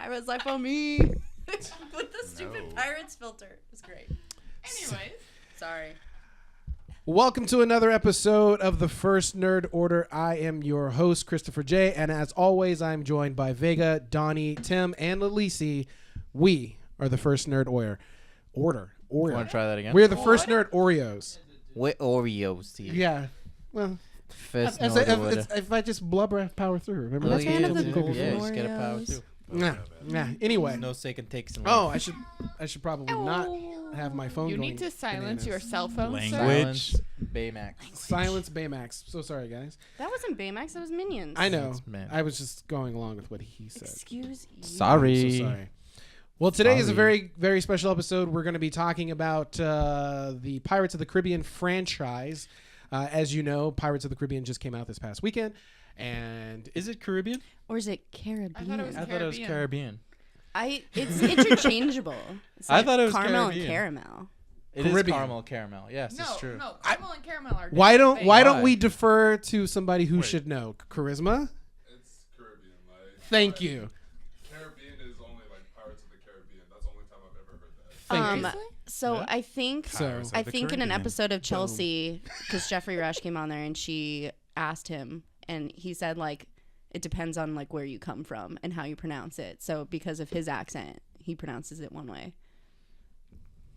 Pirates life on me. With the stupid pirates filter. It was great. Anyways. Sorry. Welcome to another episode of the First Nerd Order. I am your host, Christopher J. And as always, I'm joined by Vega, Donnie, Tim, and Lilisi. We are the First Nerd Order. Oreo. Want to try that again? We're the First Nerd Oreos. With Oreos here. Yeah. Well, First if I just blubber, I power through. Remember That's one of the golden Yeah, you just get a power Oreos. through. Yeah. Anyway. No second takes in Oh, life. I should probably not have my phone You going. need to silence bananas. your cell phone, Language. sir. Silence Baymax. Silence Baymax. So sorry, guys. That wasn't Baymax. That was Minions. I know. Man. I was just going along with what he said. Excuse you. Sorry. I'm so sorry. Well, today is a Sorry. very, very special episode. We're going to be talking about the Pirates of the Caribbean franchise. As you know, Pirates of the Caribbean just came out this past weekend. And Is it Caribbean? Or is it Caribbean? I thought it was I thought it was Caribbean. It's interchangeable. It's I like thought it was caramel Caribbean. and caramel. It is Caribbean. caramel. Yes, No, it's true. no, caramel and caramel are why different don't things. we defer to somebody who should know? Charisma? It's Caribbean. Thank you. Caribbean is only like Pirates of the Caribbean. That's the only time I've ever heard that. Thank you. So Yeah. I think So, I think in an Caribbean. episode of Chelsea, because Jeffrey Rush came on there and she asked him, and he said like it depends on like where you come from and how you pronounce it. So because of his accent, he pronounces it one way.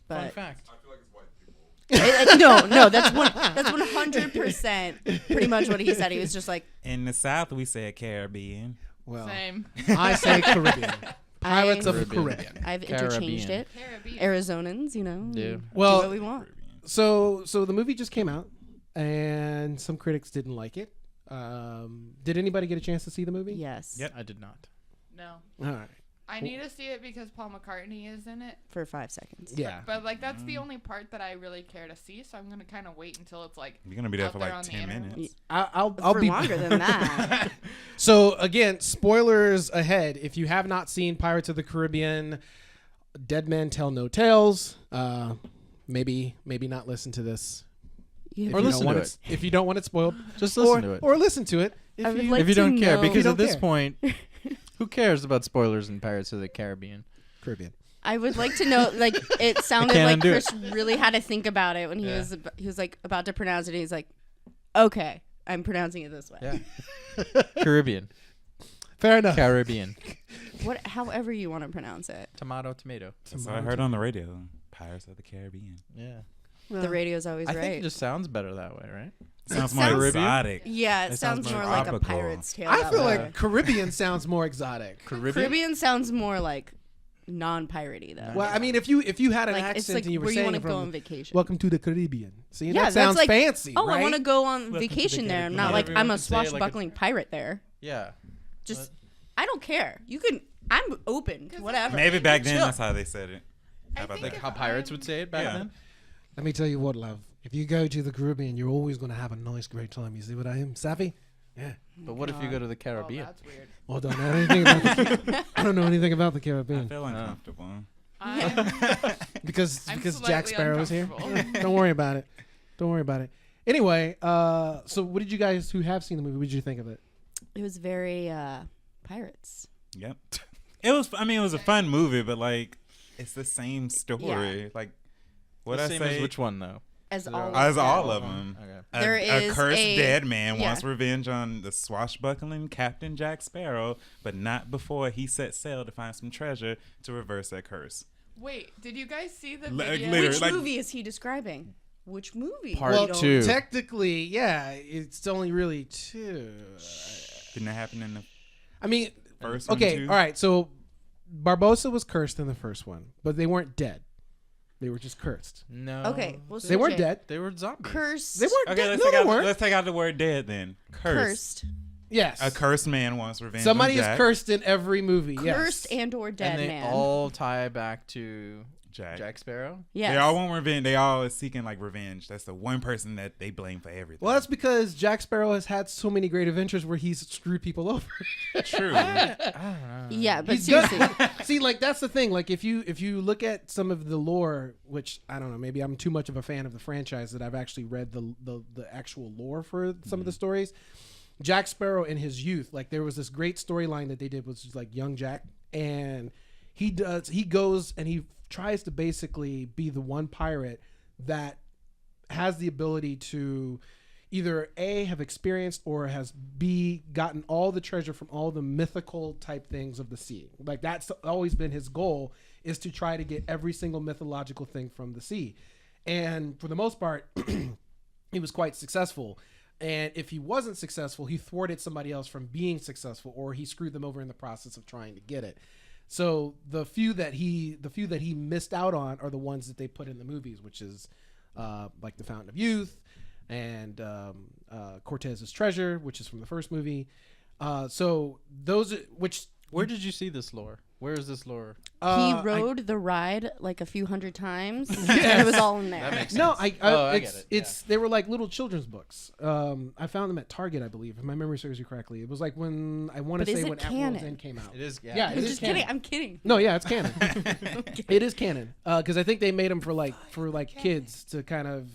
Fun But fact. I feel like it's white people. no, that's 100% pretty much what he said. He was just like, In the South, we say Caribbean. Well, Same. I say Caribbean. Pirates of the Caribbean. Caribbean. I've Caribbean. interchanged it. Caribbean. Arizonans, you know, Yeah. do Well, what we want. So the movie just came out, and some critics didn't like it. Did anybody get a chance to see the movie? Yes. Yep. I did not. No. All right. I need to see it because Paul McCartney is in it. For 5 seconds. Yeah. But like that's the only part that I really care to see, so I'm gonna kind of wait until it's like You're going to be there out for there like on the 10 internet. minutes. I'll For be longer than that. So again, spoilers ahead. If you have not seen Pirates of the Caribbean, Dead Men Tell No Tales, maybe not listen to this. You If Or you listen don't to want if you don't want it spoiled, Just listen to it. or listen to it. I would you- like If you to don't care, know- because don't at this care. point, who cares about spoilers in Pirates of the Caribbean? Caribbean. I would like to know, like, it sounded can't like undo Chris really had to think about it when he Yeah. was like about to pronounce it. And he's like, okay, I'm pronouncing it this way. Yeah. Caribbean. Fair enough. Caribbean. However you want to pronounce it. Tomato. That's what I heard on the radio. Pirates of the Caribbean. Yeah. The radio's always I right. think it just sounds better that way, right? Sounds more sounds- exotic. yeah, it It sounds sounds more more like a tropical. pirate's tale. I that feel way. like Caribbean sounds more exotic. Caribbean sounds more like non-piratey though. Well, I mean, if you had an like accent it's like and you were where you saying want to it go from on vacation. "Welcome to the Caribbean," see, yeah, that that's sounds like, fancy. oh, right? I want to go on to the vacation there. I'm Caribbean. not Not like everyone I'm a can say it like a- swashbuckling pirate there. Yeah. Just, I don't care. You can. I'm open to whatever. Maybe back then Chill. that's how they said it. I How about think that? if How pirates I'm- would say it back Yeah. then? Let me tell you what, love. If you go to the Caribbean, you're always going to have a nice, great time. You see what I am, Savvy? Yeah. But what if you go to the Oh, Caribbean? that's weird. Well, I don't know anything about I don't know anything about the I Caribbean feel uncomfortable. because I'm Jack slightly Sparrow is here. uncomfortable. Don't worry about it. Don't worry about it. Anyway, so what did you guys who have seen the movie? What did you think of it? It was very pirates. Yep. It was. I mean, it was a fun movie, but like, it's the same story. Like, what The I same say? as which one though? As They're all. As of all them. of them. Okay. There a is cursed a- dead man yeah. wants revenge on the swashbuckling Captain Jack Sparrow, but not before he set sail to find some treasure to reverse that curse. Wait, did you guys see the Like, video? literally, Which like- movie is he describing? Which movie? Part We well, don't- two. technically, yeah, it's only really two. Didn't that happen in the I mean, first one okay, too? all right. So Barbossa was cursed in the first one, but they weren't dead. They were just cursed. No. Okay, well, They weren't CJ, dead. They were zombies. Cursed. They weren't Okay, dead. let's, No, take they out, weren't. let's take out the word dead then. Cursed. Yes. A cursed man wants revenge. Somebody on is Jack. cursed in every movie. Cursed yes. and or dead And they man. all tie back to Jack. Jack Sparrow. yes. They all want revenge. They all are seeking like revenge. That's the one person that they blame for everything. Well, that's because Jack Sparrow has had so many great adventures where he's screwed people over. true. Yeah, but He's good. seriously, See, like that's the thing. Like if you look at some of the lore, which I don't know, maybe I'm too much of a fan of the franchise that I've actually read the actual lore for some of the stories. Jack Sparrow in his youth, like there was this great storyline that they did was like young Jack and he goes and he tries to basically be the one pirate that has the ability to either A, have experienced, or has B, gotten all the treasure from all the mythical type things of the sea. Like that's always been his goal, is to try to get every single mythological thing from the sea. And for the most part, he was quite successful. And if he wasn't successful, he thwarted somebody else from being successful, or he screwed them over in the process of trying to get it. So the few that he missed out on are the ones that they put in the movies, which is like the Fountain of Youth, and Cortez's Treasure, which is from the first movie. So those, Where did you see this lore? Where is this lore? He rode the ride like a few hundred times, and it was all in there. That makes No, sense. I get it. It's they were like little children's books. I found them at Target, I believe, if my memory serves you correctly. It was like when I want But to is say it when At canon? World's End came out. It is. Yeah, I'm it is just canon. kidding. I'm kidding. No, yeah, it's canon. It is canon because I think they made them for kids to kind of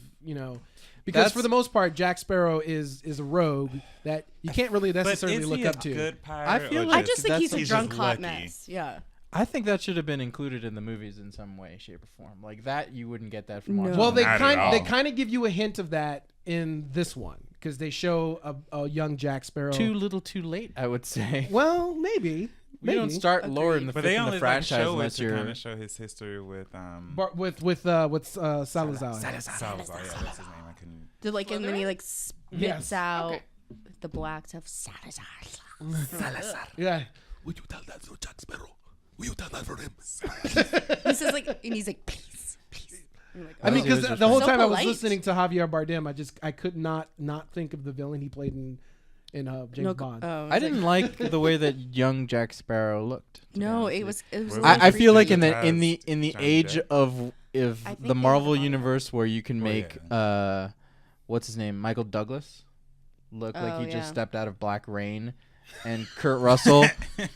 because for the most part Jack Sparrow is a rogue that you can't really necessarily but is look he up a to. good pirate? I feel or like I just think he's a he's drunk just hot lucky? mess. Yeah. I think that should have been included in the movies in some way, shape, or form. Like that, you wouldn't get that from watching. Well, they Not at all. kind of give you a hint of that in this one because they show a young Jack Sparrow. too little, too late. I would say. Well, maybe. You don't start lore in the, But they in only the franchise show it unless to you're. kind of show his history with with Salazar. Salazar. Yeah, that's his name. I couldn't. And then he like spits Yes. out Okay. the black stuff. Salazar. Yeah. Would you tell that to Jack Sparrow? Will you tell that for him? He says and he's like, please. I'm like, I mean, He was because just the whole so time I was polite. listening to Javier Bardem, I could not think of the villain he played in James Bond. I didn't like the way that young Jack Sparrow looked. to be No, honest it with you. was. Well, a I little feel like creepy. in the Johnny age Depp. of I think the they have Marvel the body. universe where you can make what's his name, Michael Douglas, look like Oh, he yeah. just stepped out of Black Rain, and Kurt Russell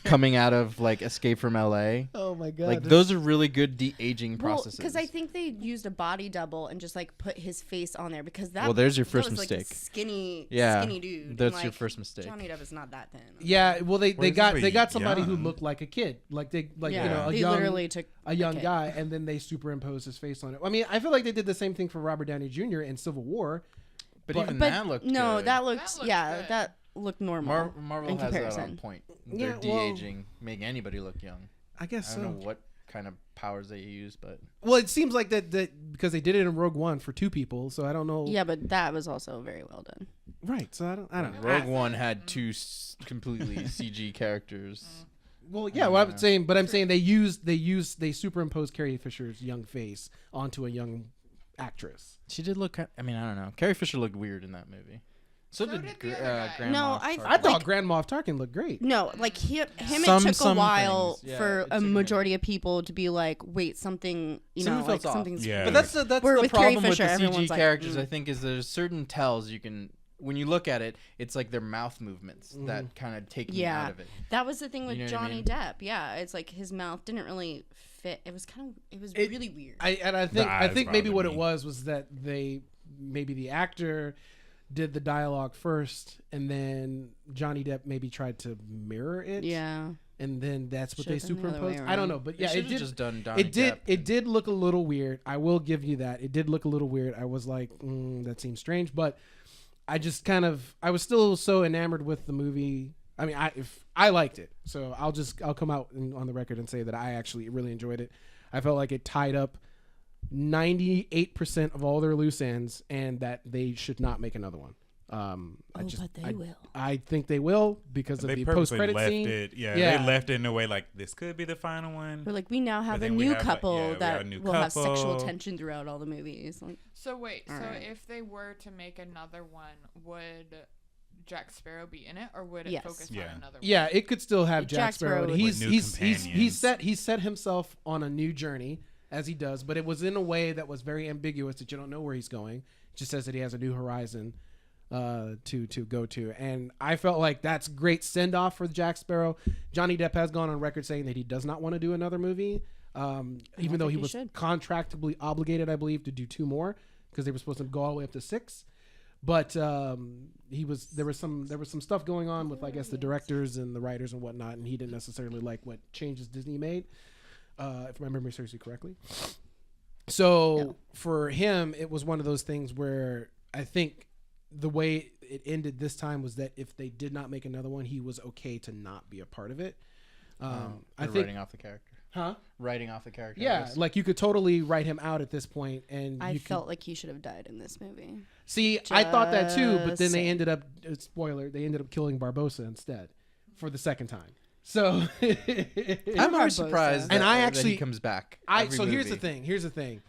coming out of like Escape from L.A. Oh my god! Like those are really good de-aging Well, processes. because I think they used a body double and just like put his face on there because that. Well, there's your that first was, like, a mistake. skinny dude. That's and, your like, first mistake. Johnny Depp is not that thin. Yeah, well, they Well, got he's they got really somebody who young. looked like a kid, Yeah, a they young literally took a young kid. guy, and then they superimposed his face on it. I mean, I feel like they did the same thing for Robert Downey Jr. in Civil War. but but- even But that looked no, good. that looked That looked good. that looked normal. Marvel in has that on comparison. point. Yeah, They're well- de-aging, making anybody look young. I guess I so. don't know what kind of powers they use, but Well, it seems like that because they did it in Rogue One for 2 people, so I don't know. Yeah, but that was also very well done. Right. So I don't know. Rogue One had 2 completely CG characters. Well, yeah. What I'm saying, but I'm saying they superimposed Carrie Fisher's young face onto a young actress. She did look. I mean, I don't know. Carrie Fisher looked weird in that movie. So, So did did the other guy. Grand No, Moff I- Tarkin. I thought Like- Grand Moff Tarkin looked great. No, like him Some- it took a some while things, yeah, for it a took a majority of people to be like, wait, something, Something like feels off. something's. Yeah. But that's the Where the with Carrie problem with Fisher, the CG everyone's like, characters. mm. I think is there's certain tells you can when you look at it. It's like their mouth movements that kind of take me Yeah. out of it. That was the thing with You know what I Johnny mean? Depp. Yeah, it's like his mouth didn't really fit. It was It- really weird. I think The I eyes think maybe bothered what me. it was that maybe the actor did the dialogue first, and then Johnny Depp maybe tried to mirror it. yeah. And then that's what they Should've been the other way superimposed. I don't around. know, but They yeah, it should've did. just done Johnny It did. Depp It and- did look a little weird. I will give you that. It did look a little weird. I was like, that seems strange, but I just I was still so enamored with the movie. I mean, I liked it, so I'll come out on the record and say that I actually really enjoyed it. I felt like it tied up 98% of all their loose ends, and that they should not make another one. But they will. I think they will because of They the post purposely credit left scene. it. Yeah, Yeah. they left it in a way like this could be the final one. We're like, we now have a then we new have, couple we have that a new will have sexual couple. tension throughout all the movies. Like, So wait, so Alright. if they were to make another one, would Jack Sparrow be in it, or would it Yes. focus Yeah. on another one? Yeah, it could still have Jack Jack Sparrow. Sparrow He's with new he's companions. he's set himself on a new journey as he does, but it was in a way that was very ambiguous that you don't know where he's going. It just says that he has a new horizon to go to, and I felt like that's great send off for Jack Sparrow. Johnny Depp has gone on record saying that he does not want to do another movie, even though think he he was should. contractually obligated, I believe, to do 2 more because they were supposed to go all the way up to 6. But there was some stuff going on with, I guess, the directors and the writers and whatnot, and he didn't necessarily like what changes Disney made, if my memory serves me correctly. So for him, it was one of those things where I think the way it ended this time was that if they did not make another one, he was okay to not be a part of it. I think writing off the character. Huh? Writing off the character. Yeah, like you could totally write him out at this point, and I you felt like he should have died in this movie. see. I thought that too, but then Just they saying. ended up spoiler. They ended up killing Barbossa instead for the second time. So I'm Barbossa. more surprised And that, I that actually- he comes back. So here's the thing.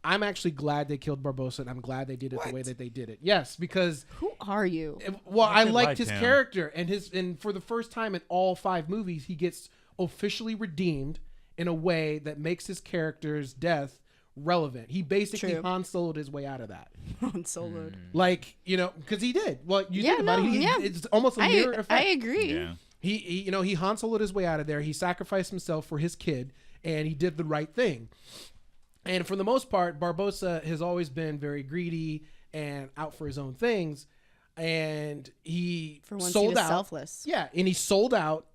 I'm actually glad they killed Barbossa, and I'm glad they did it the way that they did it. Yes, because Who are you? I could liked like his him. character, and for the first time in all 5 movies, he gets officially redeemed in a way that makes his character's death relevant. He basically True. Han Solo'd his way out of that. Han Solo'd. Like, because he did. Well, you Yeah, think about no, it, yeah. it's almost a mirror effect. I agree. Yeah. He Han Solo'd his way out of there. He sacrificed himself for his kid, and he did the right thing. And for the most part, Barbossa has always been very greedy and out for his own things. And he For once, sold he was out. selfless. Yeah, and he sold out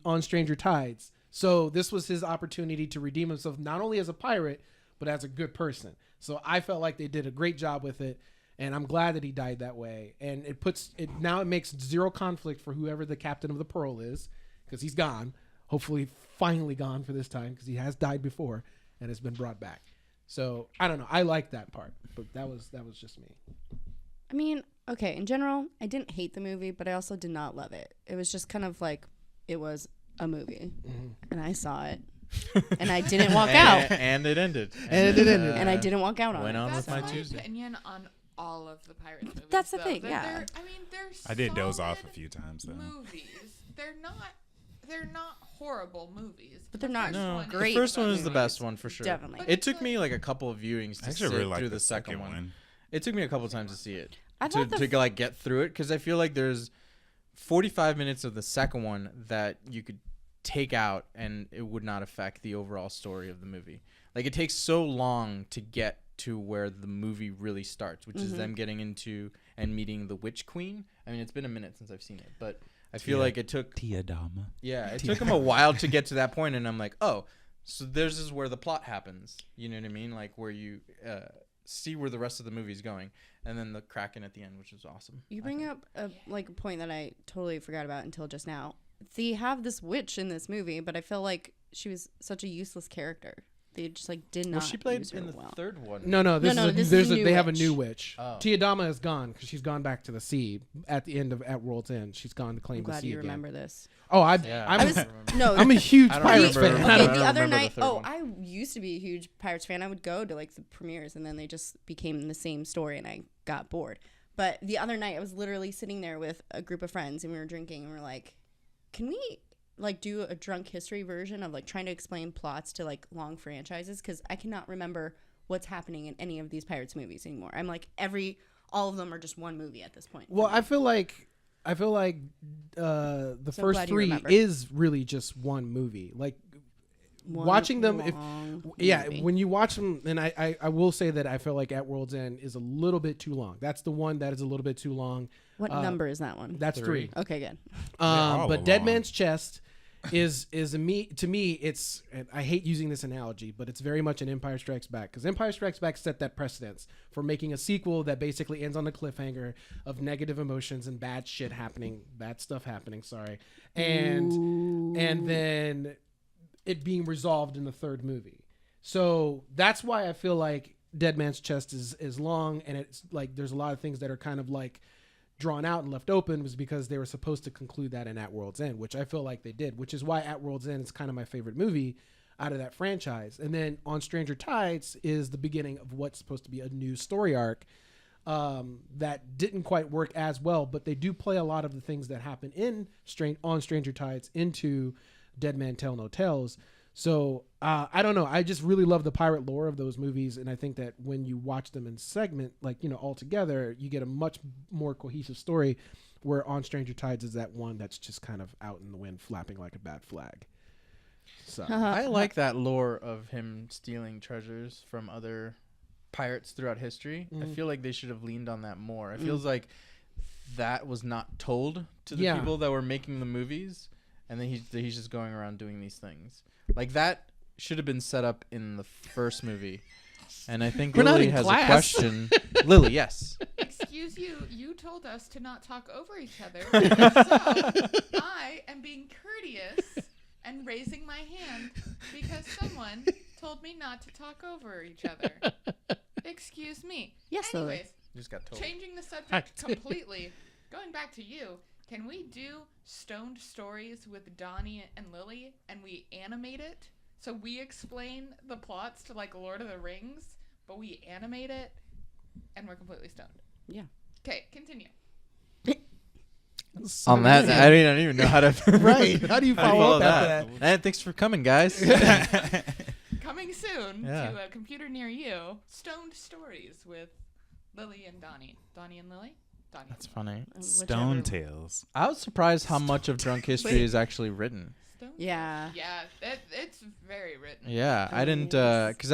on Stranger Tides. So this was his opportunity to redeem himself, not only as a pirate, but as a good person. So I felt like they did a great job with it, and I'm glad that he died that way. And it makes zero conflict for whoever the captain of the Pearl is, because he's gone. Hopefully, finally gone for this time, because he has died before and has been brought back. So I don't know. I like that part, but that was just me. I mean, okay, in general, I didn't hate the movie, but I also did not love it. It was just kind of like it was a movie, and I saw it, and I didn't walk out, And it ended. And it ended. and I didn't walk out on went it. on That's with my my Tuesday. opinion on all of the Pirates movies. That's the though. thing, They're- yeah. they're- I mean, they're I did doze off a solid few times though. movies. They're not horrible movies. But they're The not first No, one is great the first one is the movies. best one for sure. Definitely. It took me like a couple of viewings I to actually sit really like through the second one. It took me a couple times to see it. I to thought the like get through it, because I feel like there's 45 minutes of the second one that you could take out and it would not affect the overall story of the movie. Like, it takes so long to get to where the movie really starts, which is them getting into and meeting the Witch Queen. I mean, it's been a minute since I've seen it, but I feel like it took Tia Dama. it took him a while to get to that point, and I'm like, oh, so this is where the plot happens. You know what I mean? Like, where you see where the rest of the movie's going, and then the Kraken at the end, which was awesome. You bring up a point that I totally forgot about until just now. They have this witch in this movie, but I feel like she was such a useless character. They just did not. Well, she played use her in the well. third one. No, this No, is this is a new they have a witch. new witch. Oh. Tia Dama is gone because she's gone back to the sea at the end of At World's End. She's gone to claim I'm the glad sea you again. remember this. Oh, Yeah. I'm I was no. I'm a huge I don't Pirates remember. fan. I Okay, don't the other remember the night. third Oh, one. I used to be a huge Pirates fan. I would go to the premieres, and then they just became the same story, and I got bored. But the other night, I was literally sitting there with a group of friends, and we were drinking, and we were like, "Can we do a drunk history version of trying to explain plots to long franchises?" Because I cannot remember what's happening in any of these Pirates movies anymore. I'm all of them are just one movie at this point. Well, I feel like the So first glad you 3 remember. is really just one movie. Like One watching them, long movie. when you watch them, and I will say that I feel like At World's End is a little bit too long. That's the one that is a little bit too long. What number is that one? That's 3. Okay, good. all But Dead along. Man's Chest is to me it's, and I hate using this analogy, but it's very much an Empire Strikes Back, because Empire Strikes Back set that precedence for making a sequel that basically ends on a cliffhanger of negative emotions and bad stuff happening, and then it being resolved in the third movie. So that's why I feel like Dead Man's Chest is long, and it's there's a lot of things that are kind of drawn out and left open, was because they were supposed to conclude that in At World's End, which I feel like they did, which is why At World's End is kind of my favorite movie out of that franchise. And then On Stranger Tides is the beginning of what's supposed to be a new story arc that didn't quite work as well, but they do play a lot of the things that happen on Stranger Tides into Dead Man Tell No Tales. So I don't know. I just really love the pirate lore of those movies, and I think that when you watch them in segment, all together, you get a much more cohesive story. Where On Stranger Tides is that one that's just kind of out in the wind, flapping like a bad flag. So I like that lore of him stealing treasures from other pirates throughout history. I Mhm. feel like they should have leaned on that more. It feels like that was not told to the Yeah. people that were making the movies, and then he's just going around doing these things. Like that should have been set up in the first movie. And I think We're not Lily in has class. a question. Lily, yes. Excuse you, you told us to not talk over each other. So I am being courteous and raising my hand because someone told me not to talk over each other. Excuse me. Yes, Lily. Anyways, Just got told. changing the subject completely, going back to you, can we do stoned stories with Donnie and Lily and we animate it? So we explain the plots to like Lord of the Rings, but we animate it and we're completely stoned. Yeah. Okay, continue. On that, I don't even know how to. Right. How do you follow up after that? And thanks for coming, guys. Coming soon Yeah. to a computer near you, stoned stories with Lily and Donnie. Donnie and Lily? Donnie. That's funny. Stone Whichever. Tales. I was surprised how much of Drunk History Wait. is actually written. Stone Yeah. Yeah, it's very written. Yeah, I didn't, Yes. because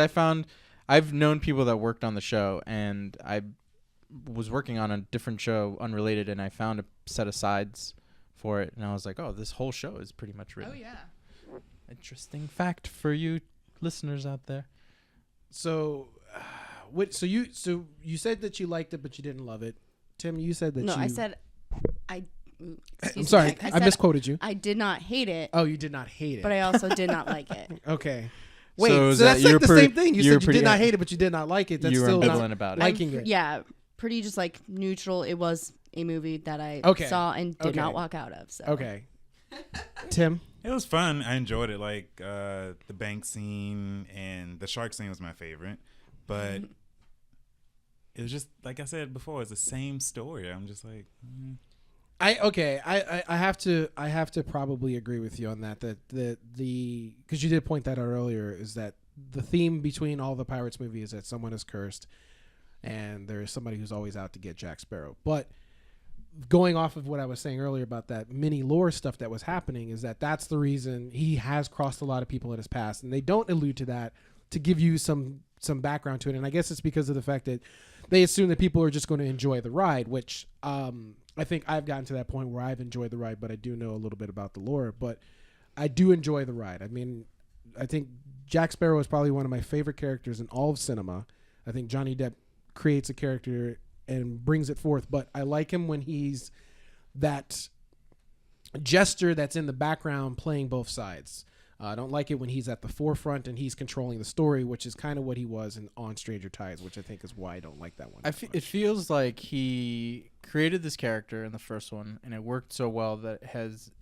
I've known people that worked on the show, and I was working on a different show, unrelated, and I found a set of sides for it, and I was like, oh, this whole show is pretty much written. Oh, yeah. Interesting fact for you listeners out there. So, so you said that you liked it, but you didn't love it. Tim, you said that. No, you... I said I. I'm sorry, I said misquoted you. I did not hate it, Oh, you did not hate it. but I also did not like it. Okay. Wait, So so, is that's that- you're like the pretty- same thing. You you're said you pretty- did not hate it, but you did not like it. That's You were still ambivalent not about it. liking it. Yeah, pretty just like neutral. It was a movie that I Okay. saw and did Okay. not walk out of. So Okay. Tim? It was fun. I enjoyed it. Like the bank scene and the shark scene was my favorite. But it was just like I said before, it's the same story. I'm just like, I have to probably agree with you on that. That the because you did point that out earlier, is that the theme between all the Pirates movies is that someone is cursed and there is somebody who's always out to get Jack Sparrow. But going off of what I was saying earlier about that mini lore stuff that was happening, is that that's the reason he has crossed a lot of people in his past, and they don't allude to that to give you some background to it. And I guess it's because of the fact that they assume that people are just going to enjoy the ride, which I think I've gotten to that point where I've enjoyed the ride, but I do know a little bit about the lore. But I do enjoy the ride. I mean, I think Jack Sparrow is probably one of my favorite characters in all of cinema. I think Johnny Depp creates a character and brings it forth, but I like him when he's that jester that's in the background playing both sides. I don't like it when he's at the forefront and he's controlling the story, which is kind of what he was on Stranger Tides, which I think is why I don't like that one. It feels like he created this character in the first one, and it worked so well that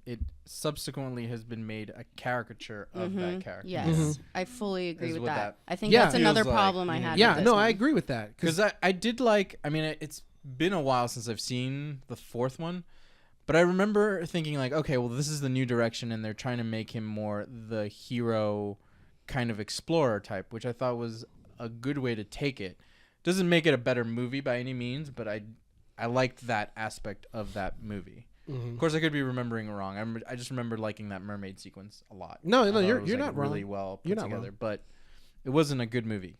it subsequently has been made a caricature of that character. Yes, I fully agree Is with what that. that I think Yeah. that's another feels like, problem I you know, had. yeah, with this no, one. I agree with that. Because I did like, I mean, it's been a while since I've seen the fourth one, but I remember thinking like, okay, well, this is the new direction, and they're trying to make him more the hero kind of explorer type, which I thought was a good way to take it. Doesn't make it a better movie by any means, but I liked that aspect of that movie. Of course, I could be remembering wrong. I just remember liking that mermaid sequence a lot. No, I thought you're it was, not wrong. really well put You're not together, wrong. but it wasn't a good movie.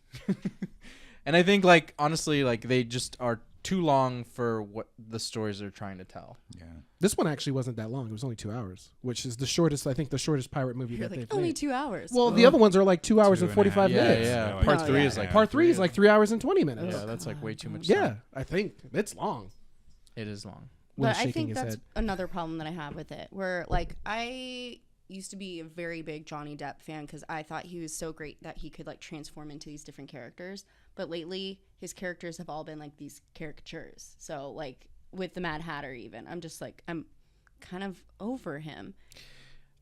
And I think, like, honestly, like, they just are too long for what the stories they're trying to tell. yeah. This one actually wasn't that long. It was only 2 hours, which is the shortest, I think, the shortest pirate movie You're that like they've only made. 2 hours. Well, the other ones are like 2 hours and 2.5 45 Yeah, minutes. yeah. like Part No, 3 yeah. is like Part 3 is like 3 hours and 20 minutes. Yeah, that's like way too much Yeah, time. I think it's long. It is long. Will's but I shaking think his that's head. another problem that I have with it, where like I used to be a very big Johnny Depp fan because I thought he was so great that he could like transform into these different characters. But lately, his characters have all been like these caricatures. So like with the Mad Hatter, even I'm just like I'm kind of over him.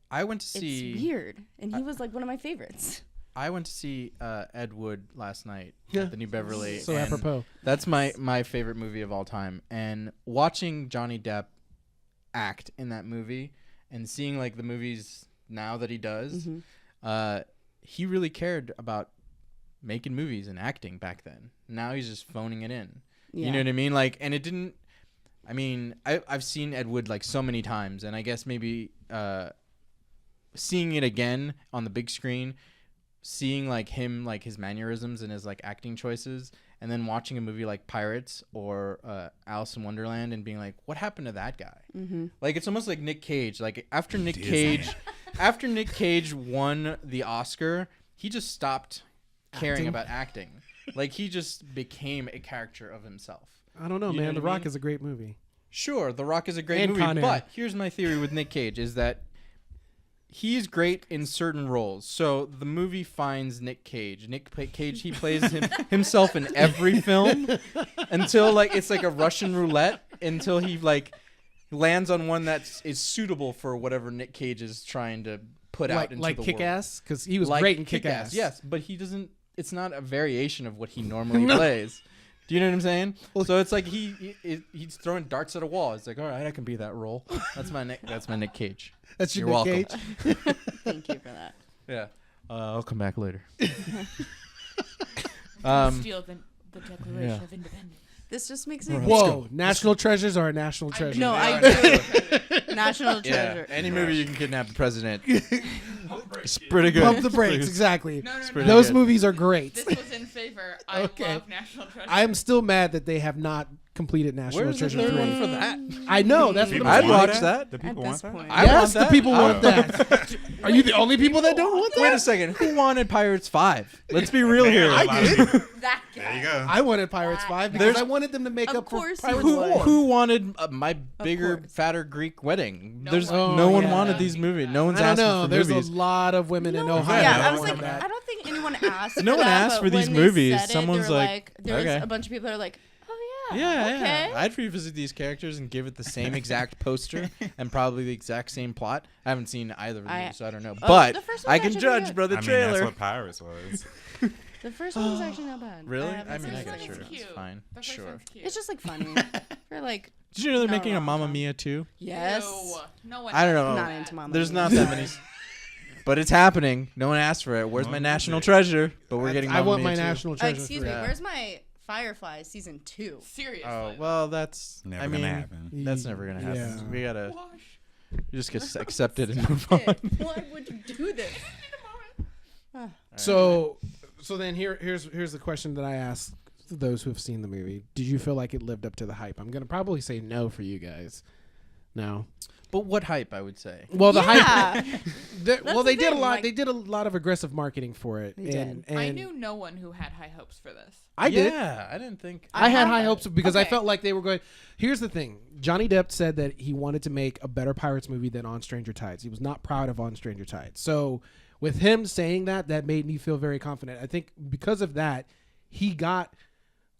I went to see. It's weird, and he was like one of my favorites. I went to see Ed Wood last night Yeah. at the New Beverly. So and apropos. That's my favorite movie of all time. And watching Johnny Depp act in that movie and seeing like the movies now that he does, he really cared about making movies and acting back then. Now he's just phoning it in. Yeah. You know what I mean? Like, and it didn't. I mean, I've seen Ed Wood like so many times, and I guess maybe seeing it again on the big screen, seeing like him, like his mannerisms and his like acting choices, and then watching a movie like Pirates or Alice in Wonderland and being like, what happened to that guy? Mm-hmm. Like, it's almost like Nick Cage. Like, after Nick Disney. Cage won the Oscar, he just stopped caring Acting. about acting. Like, he just became a character of himself. I don't know, You know man. what The I Rock mean? is a great movie. Sure, The Rock is a great And movie, Con Air. but here's my theory with Nick Cage is that he's great in certain roles. So the movie finds Nick Cage. Cage, he plays himself in every film until like it's like a Russian roulette until he like lands on one that is suitable for whatever Nick Cage is trying to put out into Like the Kick world. Ass, because he was Like great in Kick Ass. Yes, but he doesn't. It's not a variation of what he normally plays. Do you know what I'm saying? So it's like he's throwing darts at a wall. It's like, all right, I can be that role. That's my Nick Cage. That's your You're Nick welcome. Cage. Thank you for that. Yeah. I'll come back later. Steal the Declaration yeah. of Independence. This just makes me Whoa, national treasures are a national treasure. No, I do. National Yeah. treasure. Any movie you can kidnap the president. It's pretty good. Pump the brakes, exactly. No, pretty Those good. movies are great. This was in favor. I Okay. love National Treasure. I'm still mad that they have not completed National Where's the Treasure third 3. one for that? I know, that's what People I'm I'd saying. want watch that. The At people want this that? point. I Yes, want the that. people want Oh. that. Are you the only people that don't want that? Wait a second. Who wanted Pirates 5? Let's be real here. A lot of people. That guy. There you go. I wanted Pirates 5 because There's- I wanted them to make Of up for course you Pirates would. 4. Who wanted my bigger, course. fatter Greek wedding? No There's one. no Oh, one yeah. wanted these movies. No one's I don't asking know. for There's movies. a lot of women in Ohio. Yeah, that I was want like, that. I don't think anyone asked. No for one that, asked but for these when they movies. said it, Someone's they were like, there was okay. a bunch of people that are like, oh yeah, Yeah, okay. yeah. I'd revisit these characters and give it the same exact poster and probably the exact same plot. I haven't seen either of them, so I don't know. Oh, But the first I one's can actually judge, good. bro. The I mean, trailer. that's what Pirates was. The first one was actually not bad. Really? haven't I mean, seen I the got second sure. one. It's It's cute. fine. The first Sure. one's cute. It's just like funny. For like, Did you know they're Not making a Mamma rom-com. Mia too? yes. Ew. No one. I don't know. I'm not into Mama There's Mia. not that many. But it's happening. No one asked for it. Where's my Well, national okay. treasure? But we're getting I Mamma want Mia my too. national treasure. Excuse 3. me. Yeah. Where's my Firefly season 2? Seriously. Oh, well, that's Never I mean, gonna happen. that's never going to happen. Yeah. We got to Wash. just get accept it and move on. Why would you do this? So then here's the question that I asked those who have seen the movie. Did you feel like it lived up to the hype? I'm gonna probably say no for you guys. No. But what hype, I would say. Well, the hype. Yeah. Well, the they did a thing, lot. like- they did a lot of aggressive marketing for it. They did. And I knew no one who had high hopes for this. I did. Yeah, I didn't think. I had have high it. hopes because I Okay. felt like they were going. Here's the thing: Johnny Depp said that he wanted to make a better Pirates movie than On Stranger Tides. He was not proud of On Stranger Tides. So, with him saying that, that made me feel very confident. I think because of that, he got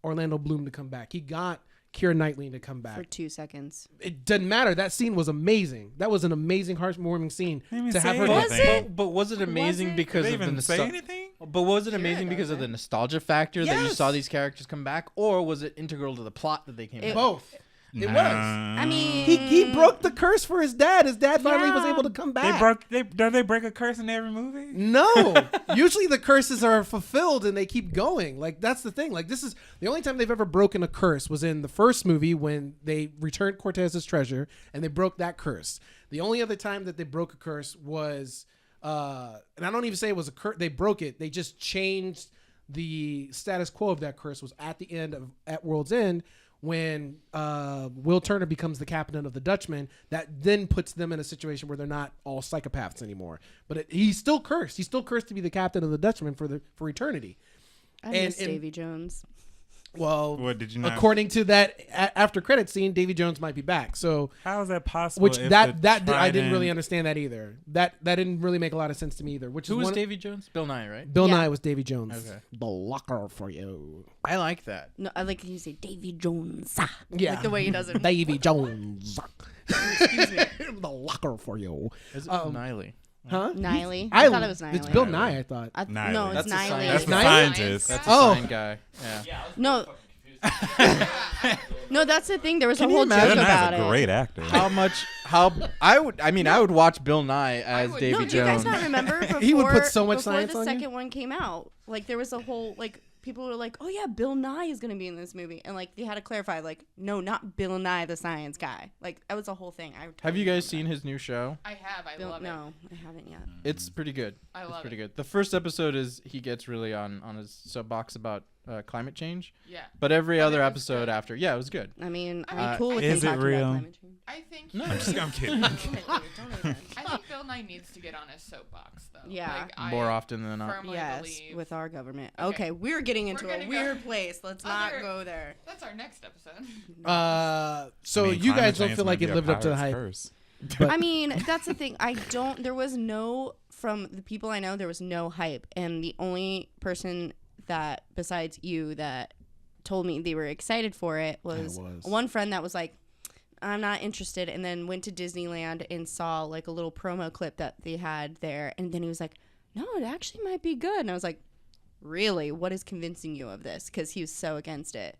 Orlando Bloom to come back. He got Keira Knightley to come back. For 2 seconds. It doesn't matter. That scene was amazing. That was an amazing, heartwarming scene They didn't to even have say her. Was anything. it? But was it amazing it? because Did of they the even say nostalgia? anything? But was it amazing does because of it. the nostalgia factor that you Yes. saw these characters come back, or was it integral to the plot that they came back? Both. It was. I mean, He broke the curse for his dad. His dad finally was Yeah. able to come They back. broke. They break a curse in every movie. No. Usually the curses are fulfilled and they keep going. Like that's the thing. Like this is the only time they've ever broken a curse was in the first movie when they returned Cortez's treasure and they broke that curse. The only other time that they broke a curse was and I don't even say it was a curse. They broke it. They just changed the status quo of that curse was at the end of at World's End when Will Turner becomes the captain of the Dutchman, that then puts them in a situation where they're not all psychopaths anymore. But he's still cursed. He's still cursed to be the captain of the Dutchman for eternity. I miss Davy Jones. Well, What did you not? according to that after credit scene, Davy Jones might be back. So, How is that possible? which if that the I didn't trident- really understand that either. That didn't really make a lot of sense to me either. Which Who is was one, Davy Jones? Bill Nye, right? Bill Yeah. Nye was Davy Jones. Okay. The locker for you. I like that. No, I like you say Davy Jones. Yeah. Like the way he does it. Davy Jones. Excuse me. The locker for you. Is it Huh? Niley? Niley. I thought it was Niley. It's Bill Nye, I thought. Niley. No, it's That's a Niley. science- That's the Niley? scientist. That's Oh. a sign guy. Yeah. No. No, that's the thing. There was Can a you whole imagine? joke Bill about Nye's a it. great actor. How much? How I would watch Bill Nye as would- Davy No, do you guys Jones. not remember before, He would put so much before science the on you? second one came out? Like there was a whole like people were like, "Oh yeah, Bill Nye is gonna be in this movie," and like they had to clarify, like, no, not Bill Nye the Science Guy. Like that was a whole thing. Have you guys seen his new show? I have. I love it. No, I haven't yet. It's pretty good. I It's love pretty it. good. The first episode is he gets really on his soapbox about climate change, Yeah. but every But other it was episode good. after, yeah, it was good. I mean, I I'm mean, cool with is him it talking real? about climate change. I think. No. I'm kidding. Don't even. I think Bill Nye needs to get on his soapbox though. Yeah. Like, More I often than not. firmly Yes, believe with our government. Okay. Okay, we're getting into We're a gonna weird go- place. Let's not Other- go there. that's our next episode. So I mean, you climate guys don't change feel might like be it a lived up to the pirate's hype. curse. But I mean, that's the thing. There was no, from the people I know, there was no hype. And the only person that, besides you, that told me they were excited for it was was. one friend that was like, I'm not interested. And then went to Disneyland and saw like a little promo clip that they had there. And then he was like, no, it actually might be good. And I was like, really? What is convincing you of this? Because he was so against it.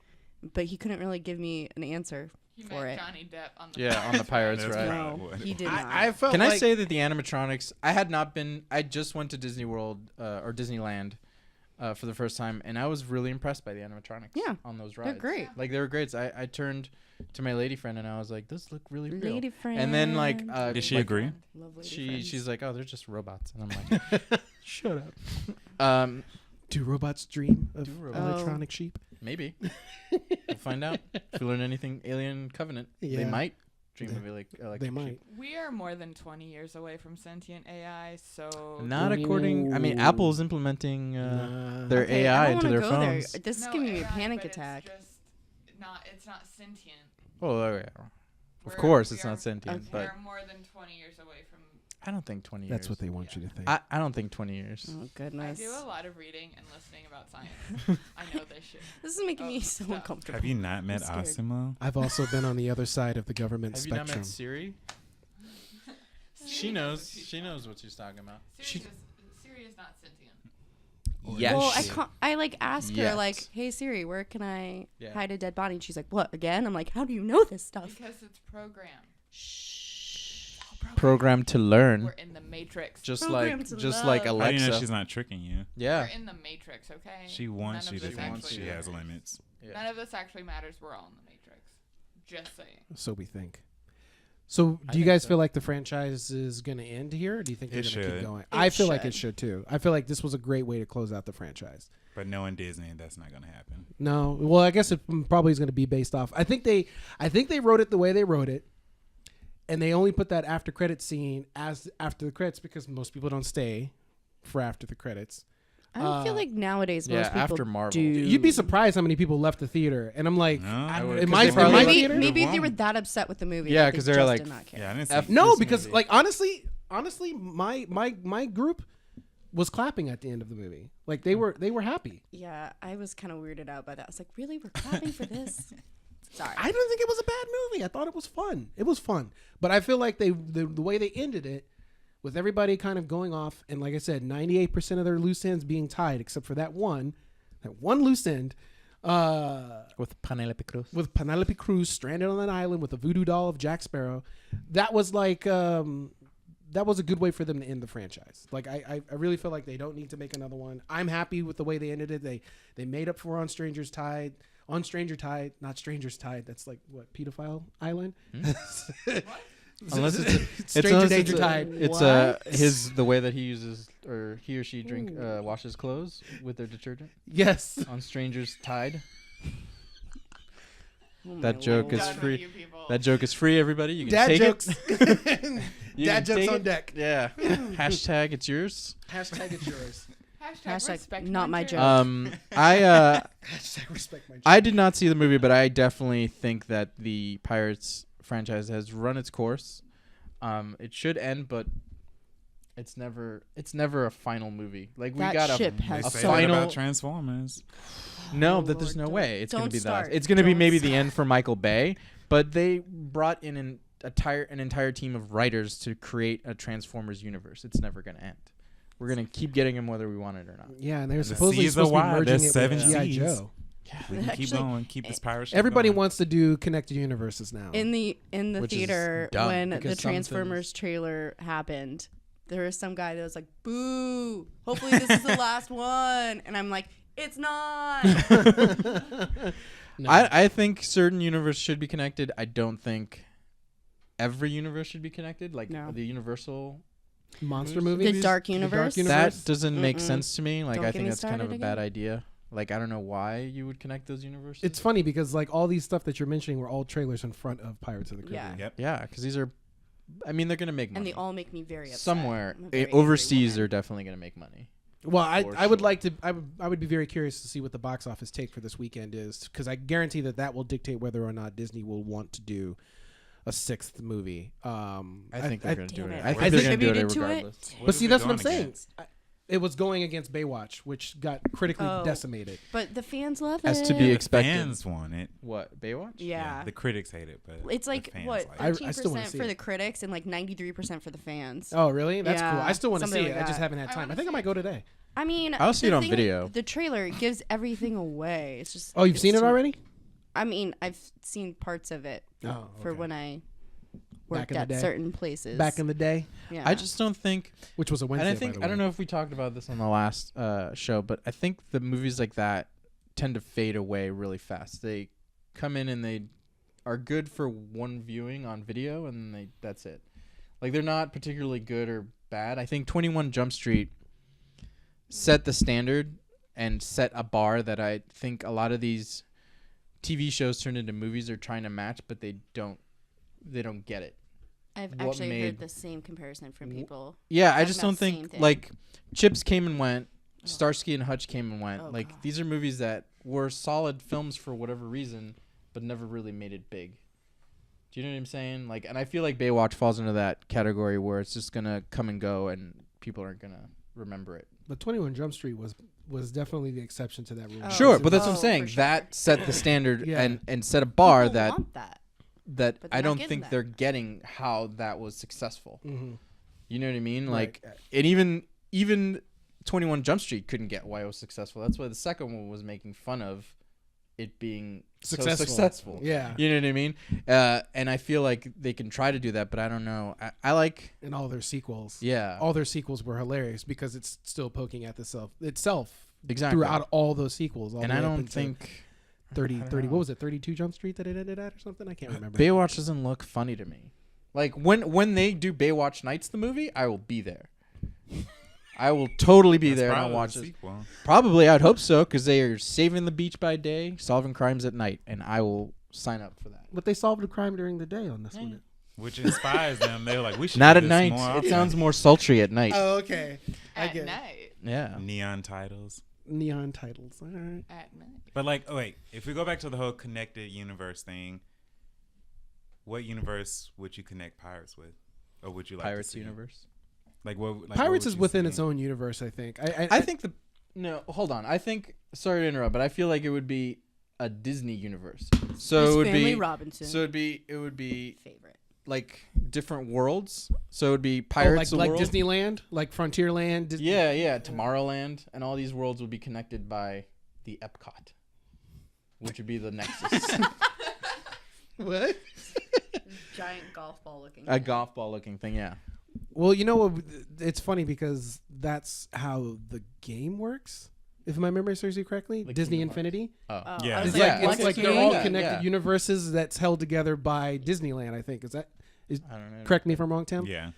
But he couldn't really give me an answer He for met it. Johnny Depp on the Yeah, on the Pirates, That's right? right. No, What? he did not. I felt Can like I say that the animatronics? I just went to Disney World or Disneyland for the first time, and I was really impressed by the animatronics. Yeah, on those they're rides. great. Like they were great. So I turned to my lady friend and I was like, "Those look really real." Lady friend. And then like, Did she like, agree? Love lady friends. She's like, "Oh, they're just robots," and I'm like, shut up. "Do Do robots dream of Do robots- electronic sheep? maybe we'll find out if we learn anything Alien Covenant. They Yeah. might dream They- of electric They sheep. might. We are more than 20 years away from sentient AI, so Not according. I mean, Ooh. Apple's implementing Nah. their Okay, AI I don't into wanna their go phones. there. This is No giving me a AI, panic but it's attack. just it's not sentient. Oh, yeah. Of We're- course, we it's are- not sentient, Okay. We but are more than 20 years away from. I don't think 20 years. That's what they want you to think. I don't think 20 years. Oh I goodness. do a lot of reading and listening about science. I know this shit. This is making Oh, me so stop. uncomfortable. Have you not met scared. Asimo? I've also been on the other side of the government Have you not spectrum. met Siri? She knows. She knows what she's talking about. Siri is not sentient. Yes. Well, I like ask her Yes. like, "Hey Siri, where can I Yeah. hide a dead body?" And she's like, "What again?" I'm like, "How do you know this stuff?" Because it's programmed. Shh. Programmed to learn, We're in the matrix. just Programmed like to just love. like How do you know Alexa. she's not tricking you? Yeah. We're in the matrix, okay? She wants None you of to this think actually she has matters. limits. Yeah. None of this actually matters. We're all in the matrix. Just saying. So we think. So I do you think guys so. feel like the franchise is going to end here, or do you think they're It going to keep should. going? I feel like should. it should too. I feel like this was a great way to close out the franchise. But knowing Disney, that's not going to happen. No, well, I guess it probably is going to be based off. I think they wrote it the way they wrote it, and they only put that after credit scene as after the credits because most people don't stay for after the credits. I feel like nowadays Yeah, most people after Marvel. do. You'd be surprised how many people left the theater, and I'm like, No, I would- in 'cause my, they in probably my Maybe theater, maybe they One. were that upset with the movie. Yeah, that 'cause they they're just like, did not care. yeah, I didn't see F- no, this because movie. like honestly, my group was clapping at the end of the movie. Like they were happy. Yeah, I was kind of weirded out by that. I was like, really, we're clapping for this? Sorry. I didn't think it was a bad movie. I thought it was fun. It was fun, but I feel like the way they ended it, with everybody kind of going off, and like I said, 98% of their loose ends being tied, except for that one loose end, With Penelope Cruz. with Penelope Cruz stranded on an island with a voodoo doll of Jack Sparrow. That was like that was a good way for them to end the franchise. Like I really feel like they don't need to make another one. I'm happy with the way they ended it. They made up for On Stranger Tide, not Strangers Tide. That's like what, Pedophile Island? Unless it's Stranger unless Danger it's Tide. It's What? the way that he uses or he or she washes clothes with their detergent Yes. on Strangers Tide. Oh my That joke Lord. is Done with free. you people. That joke is free, everybody. You can Dad take jokes. it. You Dad can jokes take on it. deck. Yeah. Hashtag it's yours. Hashtag it's yours. Hashtag respect not my joke. joke. Hashtag respect my I did not see the movie, but I definitely think that the Pirates franchise has run its course. It should end, but it's never a final movie. Like we That got ship They has a say so that final- about Transformers. No, Oh, that there's Lord, no way it's going to don't be start. that. It's going to be Don't maybe the start. end for Michael Bay, but they brought in an entire team of writers to create a Transformers universe. It's never going to end. We're going to keep getting them whether we want it or not. Yeah, and they're The supposedly C's are supposed to be wide. merging There's it with 7 G.I. C's. Joe. We can keep Actually, going. Keep this pirate ship Everybody going. wants to do connected universes now. in the Which is theater dumb, when the because some Transformers trailer happened, there was some guy that was like, "Boo! Hopefully this is the last one." And I'm like, It's not. No. I think certain universe should be connected. I don't think every universe should be connected. Like No. the Universal. Monster The movies. Dark Universe? universe? That doesn't make Mm-mm. sense to me. Like Don't I get think me that's kind of a started bad again. idea. Like I don't know why you would connect those universes. It's funny because like all these stuff that you're mentioning were all trailers in front of Pirates of the Caribbean. Yeah. Yep. yeah, because these are. I mean, they're gonna make money. And they all make me very upset. somewhere I'm a very angry overseas. woman. They're definitely gonna make money. Well, For I would sure. like to. I would be very curious to see what the box office take for this weekend is, because I guarantee that will dictate whether or not Disney will want to do a sixth movie. I think they're gonna do damn it. it. I I think they're gonna do it contributed to it. regardless. What But is see, it that's what I'm going saying. against? It was going against Baywatch, which got critically Oh. decimated. But the fans love As it. to be The expected. fans want it. What Baywatch? Yeah. The critics hate it, but It's the like, fans what, like I- it. 13% I still wanna see for it. the critics and like 93% for the fans. Oh, really? That's cool. Yeah, I still want to see something it. like I just that. haven't had I time. I wanna think I see might it. go today. I mean, I'll see the it on thing- video. The trailer gives everything away. It's just. Oh, you've it's seen it too- already? I mean, I've seen parts of it Oh, for okay. when I Back worked in the at day. certain places. Back in the day, yeah. I just don't think. which was a Wednesday. And I think by the I don't way. know if we talked about this on the last show, but I think the movies like that tend to fade away really fast. They come in and they are good for one viewing on video, and that's it. Like they're not particularly good or bad. I think 21 Jump Street set the standard and set a bar that I think a lot of these TV shows turned into movies are trying to match, but they don't get it. I've what actually made- heard the same comparison from people. Yeah, I Talking just about don't the same think thing. like Chips came and went, Starsky and Hutch came and went. Oh, like God. these are movies that were solid films for whatever reason, but never really made it big. Do you know what I'm saying? Like, and I feel like Baywatch falls into that category where it's just gonna come and go, and people aren't gonna remember it. But 21 Jump Street was definitely the exception to that rule. Oh. Sure, but that's what I'm Oh, saying. for sure. That set the standard Yeah. and set a bar People that want that. that but they're I not don't getting think that. they're getting how that was successful. Mhm. You know what I mean? Right. Like, and even 21 Jump Street couldn't get why it was successful. That's why the second one was making fun of it being so successful. Yeah, You know what I mean? And I feel like they can try to do that, but I don't know. I like, and all their sequels. yeah, All their sequels were hilarious because it's still poking at itself exactly. throughout all those sequels. All And the I way up don't into think 30, I don't 30 know. what was it, 32 Jump Street that it ended at or something? I can't remember. Baywatch doesn't look funny to me. Like when they do Baywatch Nights, the movie, I will be there. I will totally be That's there and I'll probably watch the it. sequel. Probably, I'd hope so, because they are saving the beach by day, solving crimes at night, and I will sign up for that. But they solved a crime during the day on this Yeah. one. Which inspires them. They're like, we should Not do at this night. more It often. sounds more sultry at night. Oh, okay. I At get it. night. Yeah. Neon titles. Neon titles. All right. At night. But like, oh wait, if we go back to the whole connected universe thing, what universe would you connect Pirates with, or would you like Pirates to see? universe. Like what? Like Pirates what is would you within see? its own universe, I think. I think no, hold on. I think, sorry to interrupt, but I feel like it would be a Disney universe. So Miss it would Family be, Robinson. so it would be favorite. like different worlds. So it would be Oh, Pirates like of the World. Disneyland, like Frontierland. Yeah, Tomorrowland, and all these worlds would be connected by the Epcot, which would be the Nexus, What? Giant golf ball looking. a golf ball looking thing. Yeah. Well, you know what? It's funny because that's how the game works. If my memory serves you correctly, Like Disney Kingdom Hearts. Infinity. Oh. Oh, Yeah. I was It's like, like what it's like game? they're all Yeah, connected yeah. universes that's held together by Disneyland. I think is that. I don't know. Correct me if I'm wrong, Tim. Yeah.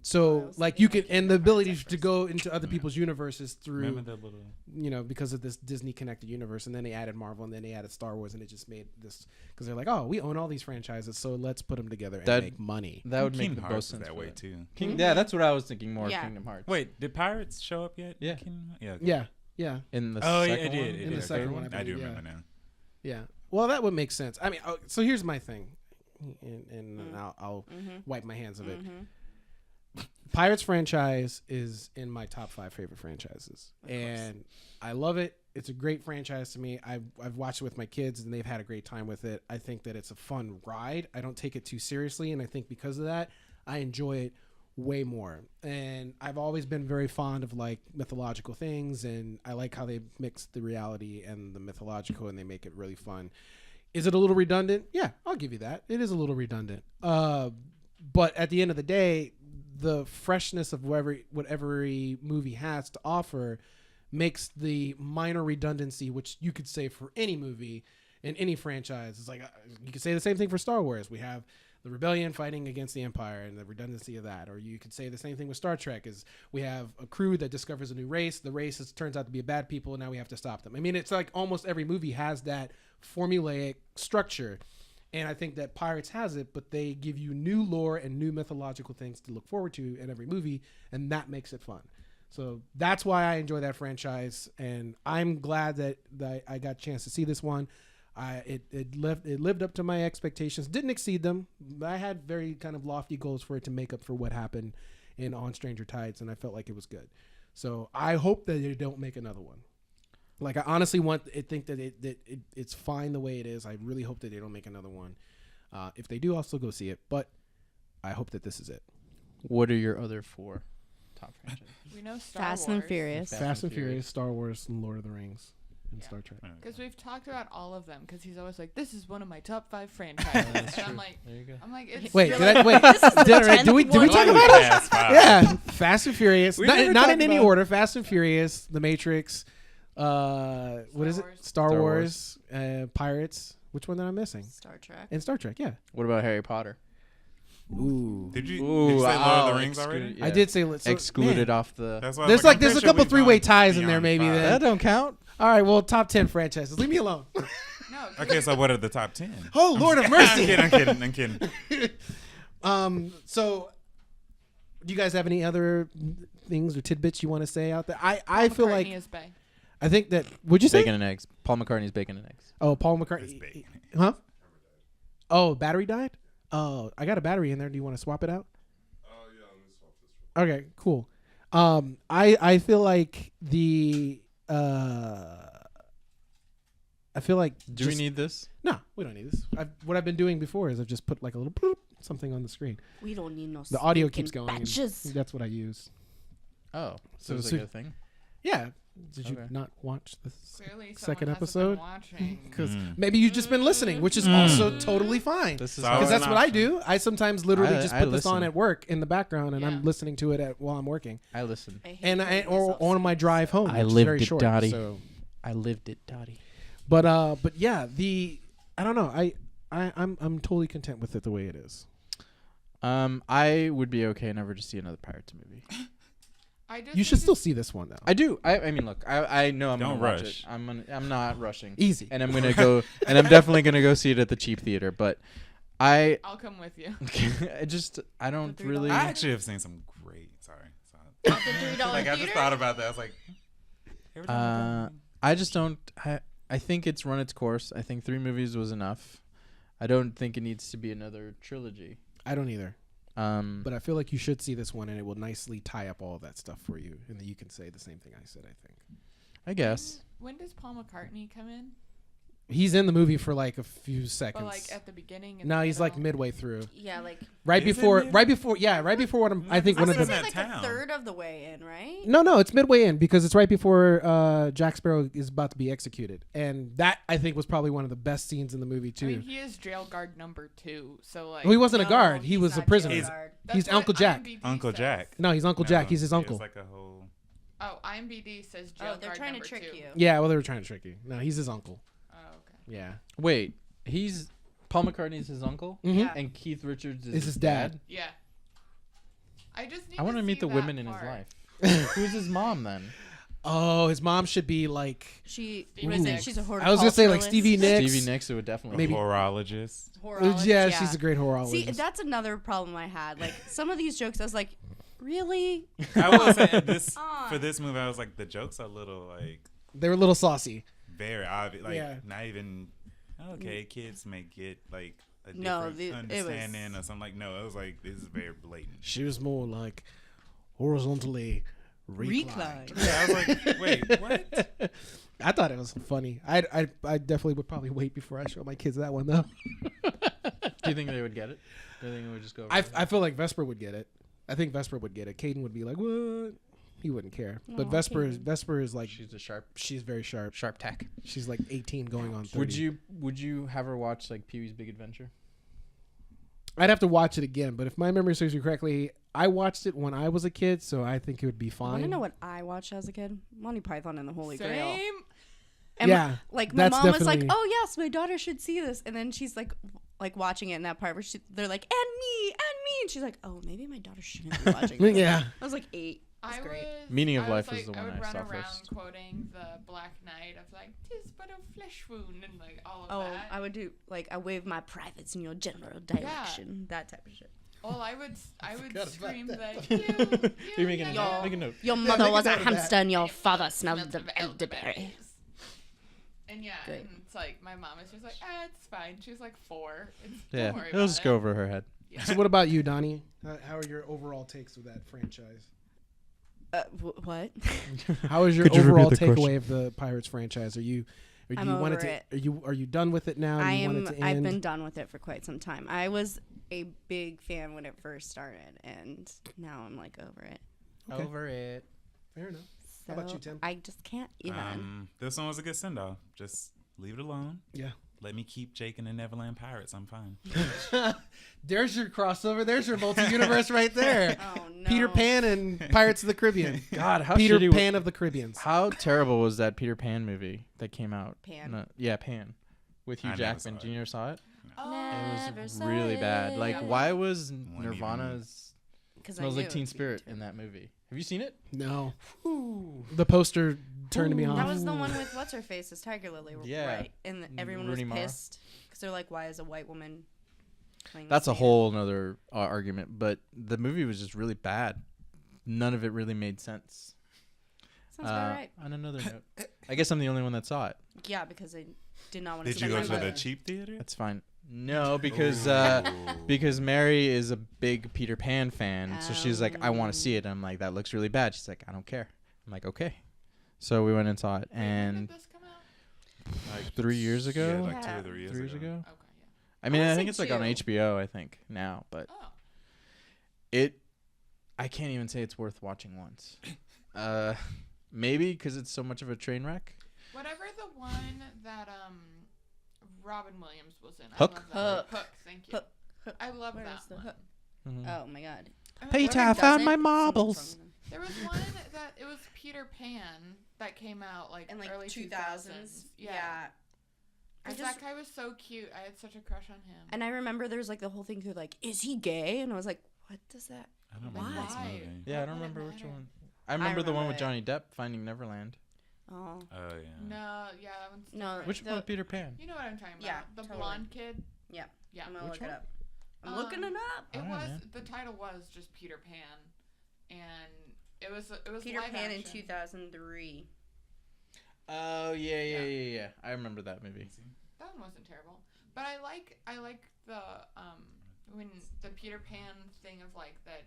So was like thinking you like can, and Kingdom the Hearts ability at to first. go into other people's universes through, Remember the little. because of this Disney connected universe, and then they added Marvel, and then they added Star Wars, and it just made this because they're like, oh, we own all these franchises, so let's put them together and That- make money. That would make Kingdom the Hearts most is sense. that for way that. too. Yeah, that's what I was thinking more. Yeah. Of Kingdom Hearts. Wait, did Pirates show up yet? Yeah. Yeah. Okay. Yeah, In the Oh yeah, second it did. one? It In did. the second Okay. one, I I do believe, remember now. yeah. Well, that would make sense. I mean, so here's my thing, and I'll wipe my hands of it. Pirates franchise is in my top 5 favorite franchises, and I love it. It's a great franchise to me. I've watched it with my kids, and they've had a great time with it. I think that it's a fun ride. I don't take it too seriously, and I think because of that, I enjoy it way more. And I've always been very fond of like mythological things, and I like how they mix the reality and the mythological, and they make it really fun. Is it a little redundant? Yeah, I'll give you that. It is a little redundant. But at the end of the day, the freshness of what every movie has to offer makes the minor redundancy, which you could say for any movie in any franchise. It's like you could say the same thing for Star Wars. We have the rebellion fighting against the Empire and the redundancy of that. Or you could say the same thing with Star Trek is we have a crew that discovers a new race. The race turns out to be bad people, and now we have to stop them. I mean, it's like almost every movie has that formulaic structure. And I think that Pirates has it, but they give you new lore and new mythological things to look forward to in every movie, and that makes it fun. So that's why I enjoy that franchise, and I'm glad that I got a chance to see this one. It lived up to my expectations. Didn't exceed them. I had very kind of lofty goals for it to make up for what happened in On Stranger Tides, and I felt like it was good. So I hope that they don't make another one. Like I honestly think that it's fine the way it is. I really hope that they don't make another one. If they do, I'll still go see it. But I hope that this is it. What are your other 4 top franchises? We know Star Fast Wars. and Furious. Fast and Furious, Star Wars, and Lord of the Rings, and Yeah. Star Trek. Because we've talked about all of them. Because he's always like, "This is one of my top 5 franchises." That's and true. I'm like, There you go. it's Wait, You're did like, I wait? this is the Did we 10th talk one. about it? Fast Five. Yeah, Fast and Furious. We Not never in talked any about- order. Fast and Furious, The Matrix. What is it? Wars. Star Wars. Pirates. Which one am I missing? Star Trek. And Star Trek. Yeah. What about Harry Potter? Ooh. Did you say Lord of the Rings already? I did say let's excluded off the. That's why I There's was like I'm there's a pretty sure couple we've three-way gone ties in there beyond maybe. 5. Then. That don't count. All right. Well, top 10 franchises. Leave me alone. No. Okay, so what are the top 10? Oh Lord of mercy. I'm kidding. So, do you guys have any other things or tidbits you want to say out there? I feel like McCartney is Bay. I think that would you say? Bacon and eggs. Paul McCartney's bacon and eggs. Oh, Paul It's McCartney. bacon. Huh? Oh, battery died? Oh, I got a battery in there. Do you want to swap it out? Oh yeah, let me swap this. Okay, cool. I feel like I feel like Do we need this? No, we don't need this. What I've been doing before is I've just put like a little bloop, something on the screen. We don't need no. The audio stinking keeps going. and Batches. That's what I use. Oh, So so it's so- like a thing. Yeah. Did you Okay. not watch this? Clearly, Second someone hasn't episode? been watching. Because maybe you've just been listening, which is also totally fine. This is So- how Because Oh, that's an what I option. do. I sometimes literally I- just I put this on listen. at work in the background, and Yeah. I'm listening to it while I'm working, I listen. I hate and hearing or myself on my speak, drive so- home. I which is lived very it, short, Dottie. So, I lived it, Dottie. but yeah, I don't know. I'm totally content with it the way it is. I would be okay never to see another Pirates movie. I just You should still see this one though. I do. I mean, look. I know I'm Don't gonna watch rush. it. I'm not rushing. Easy. And I'm gonna go. And I'm definitely gonna go see it at the cheap theater. But I'll come with you. I don't $3. really. I actually have seen some great. Sorry. At the $3 Like I just theater? thought about that. I was like, every time I just don't. I think it's run its course. I think 3 movies was enough. I don't think it needs to be another trilogy. I don't either. But But I feel like you should see this one, and it will nicely tie up all of that stuff for you, and then you can say the same thing I said. I think I guess. When does Paul McCartney come in? he's in the movie for like a few seconds. But like at the beginning. And No, the he's like middle? midway through. Yeah, like Right Is it before, mid? right before what I think I one was of gonna the. say like town. a third of the way in, right? No, it's midway in because it's right before Jack Sparrow is about to be executed, and that I think was probably one of the best scenes in the movie too. I mean, he is jail guard number 2, so like. Well, he wasn't a No, guard; he he's was a not prisoner. jail guard. That's he's what Uncle Jack. IMDb Uncle says. Jack. No, he's Uncle Jack. He's his it was uncle. like a whole. Oh, IMDb says jail Oh, they're guard trying to number trick 2. you. Yeah, well, they were trying to trick you. No, he's his uncle. Oh, okay. Yeah, Wait, he's Paul McCartney's his uncle, Mhm. Yeah. and Keith Richards is Is his dad. Yeah. I just need I want to to meet see the that women in his part. life. Who's his mom then? Oh, his mom should be like. She Stevie was it? Nicks. She's a horticulturalist. I was gonna say like Stevie Nicks. Stevie Nicks. It would definitely. Maybe. Horologist. Horologist, Yeah, she's a great horologist. See, that's another problem I had. Like some of these jokes, I was like, really? I will say this on. for this movie. I was like, the jokes are a little like They were a little saucy. very obvious. Like Yeah. not even. Okay, kids may get like a No, different it was- understanding or something. Like no, it was like this is very blatant. She was more like horizontally reclined. Recline. Yeah, I was like, wait, what? I thought it was funny. I definitely would probably wait before I show my kids that one though. Do you think they would get it? Do you think it would just go? Over I feel like Vesper would get it. I think Vesper would get it. Caden would be like, what? He wouldn't care. But Aw, Vesper is like she's a sharp she's very sharp. tack. She's like 18 going on 30. Would you have her watch like Pee Wee's Big Adventure? I'd have to watch it again, but if my memory serves me correctly, I watched it when I was a kid, so I think it would be I fine. want to know what I watched as a kid. Monty Python and the Holy Grail. Same. And Yeah, like my that's mom was like, definitely- "Oh yes, my daughter should see this," and then she's like watching it in that part where they're like, "And me," and she's like, "Oh, maybe my daughter shouldn't be watching this." Yeah. I was like 8. That's I great. was Meaning of I Life was like, the one would I run saw around first. quoting the Black Knight of like, "'Tis but a flesh wound," and like all of Oh, that. I would do like I wave my privates in your general direction, that type of shit. Well, I would forgot about scream that. that. You're making a Y'all- note. Make a note. Your mother was a note of that. hamster, and your father smelled of elderberry. elderberries. And yeah, Great. and it's like my mom is just like, it's fine. She's like 4. Yeah, Don't worry it'll about just it. go over her head. So what about you, Donnie? How are your overall takes with that franchise? What? How is your Could you repeat overall the takeaway question? of the Pirates franchise? Are you I'm you want over to it. are you done with it now? Do you want it to end? I've been done with it for quite some time. I was a big fan when it first started, and now I'm like over it. Okay. Over it. Fair enough. So How about you, Tim? I just can't even. This one was a good send off. Just leave it alone. Yeah. Let me keep Jake and the Neverland Pirates. I'm fine. There's your crossover. There's your multi-universe right there. Oh no. Peter Pan and Pirates of the Caribbean. God, how Peter shitty Pan of the Caribbean. How terrible was that Peter Pan movie that came out? Pan? No, yeah, Pan. With Hugh I never Jackman. saw Do you never saw it? Never It was saw really bad. it. Like, why was even- Nirvana's 'Cause I Smells knew Like it Teen would be Spirit too. in that movie? Have you seen it? No. The poster turned me off. That was the one with what's her face as Tiger Lily, Yeah. right? And everyone Rooney was Mara. pissed because they're like, "Why is a white woman playing?" That's a this whole nother argument, but the movie was just really bad. None of it really made sense. Sounds about right. On another note, I guess I'm the only one that saw it. Yeah, because I did not want to. Did you go to the cheap theater? That's fine. No, because Ooh. because Mary is a big Peter Pan fan, so she's like, I want to see it. I'm like, that looks really bad. She's like, I don't care. I'm like, okay. So we went and saw it, When and did this come out? Like 3 years ago. Yeah, like Yeah. 2 or 3 years 3 years ago. ago. Okay, yeah. I mean, wanna I think say it's like on 2. HBO. I think now, but Oh. I can't even say it's worth watching once. Maybe because it's so much of a train wreck. Whatever the one that Robin Williams was in. Hook? I love that. Hook. Hook. Thank you. Hook. I love Where that is the one. hook? Mhm. Oh my god. Peter, Whoever I found does my it, marbles. something's wrong with them. There was one that it was Peter Pan that came out like In like early 2000s. Yeah. I 'Cause just that guy was so cute. I had such a crush on him. and I remember there's like the whole thing through like, is he gay? And I was like, what does that? I don't Why? remember this Why? movie. Yeah, I don't What would it remember which matter? one. I remember the one with remember Johnny Depp, Finding Neverland. Oh Oh yeah. No, yeah, that one's No, different. Which The- one with Peter Pan? You know what I'm talking about? Yeah, The totally. blonde kid. yeah. Yeah. I'm gonna Which look one? it up. I'm looking it up. It Alright, was man. the title was just Peter Pan, and it was Peter live Pan in action. 2003. Oh yeah, Yeah. yeah. I remember that movie. That one wasn't terrible, but I like the when the Peter Pan thing of like that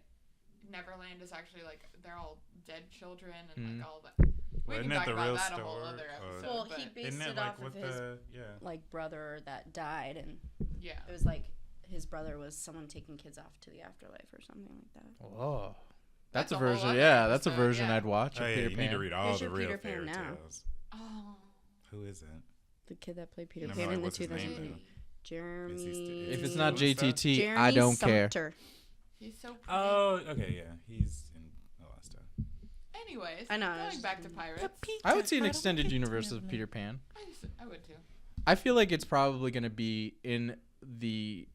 Neverland is actually like they're all dead children and Mhm. like all that. Well, We isn't can that talk the about real that a whole story, other or- episode. Well, but he based Isn't it it like off of with his the yeah? like brother that died, and yeah, it was like his brother was someone taking kids off to the afterlife or something like that. Oh, that's a a whole version. other Yeah, that's a episode, version yeah. I'd watch. Oh of yeah, Peter you Pan. need to read all Here's the your real Peter Pan fairy now. tales. oh, Who is it? The kid that played Peter No, Pan like, in the what's his name, 2003. though? Jeremy. If it's not What's that? JTT, Jeremy I don't care. Sumpter. he's so pretty. Oh, okay, yeah, he's in a lot of stuff. Anyways, I know, I was going just back to thinking- pirates, I would see an extended universe of Peter Pan. I would too. I feel like it's probably going to be in the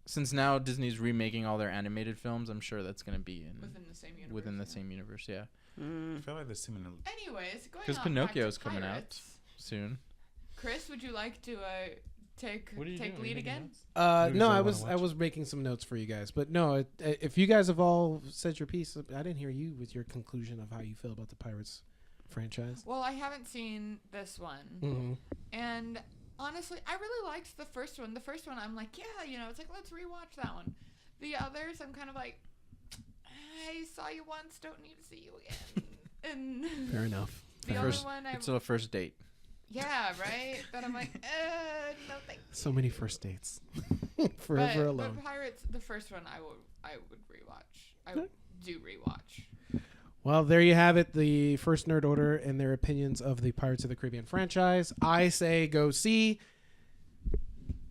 since now Disney's remaking all their animated films. I'm sure that's going to be in Within the same universe. within the yeah. same universe. Yeah, Mm. I feel like there's too many. Anyways, going 'Cause on Pinocchio's back to coming out. pirates. soon. Chris, would you like to take What are you take doing? Are you lead making again? notes? No, Movies that I I wanna was watch. making some notes for you guys, but no, if you guys have all said your piece, I didn't hear you with your conclusion of how you feel about the Pirates franchise. Well, I haven't seen this one, Mm-hmm. and honestly, I really liked the first one. The first one, I'm like, yeah, it's like let's rewatch that one. The others, I'm kind of like, I saw you once, don't need to see you again. And Fair enough. the Fair. other First- one, It's a first date. yeah, right. But I'm like, no thanks. So many first dates. Forever But alone. Pirates, the first one, I would rewatch. I do rewatch. Well, there you have it. The first Nerd Order and their opinions of the Pirates of the Caribbean franchise. I say go see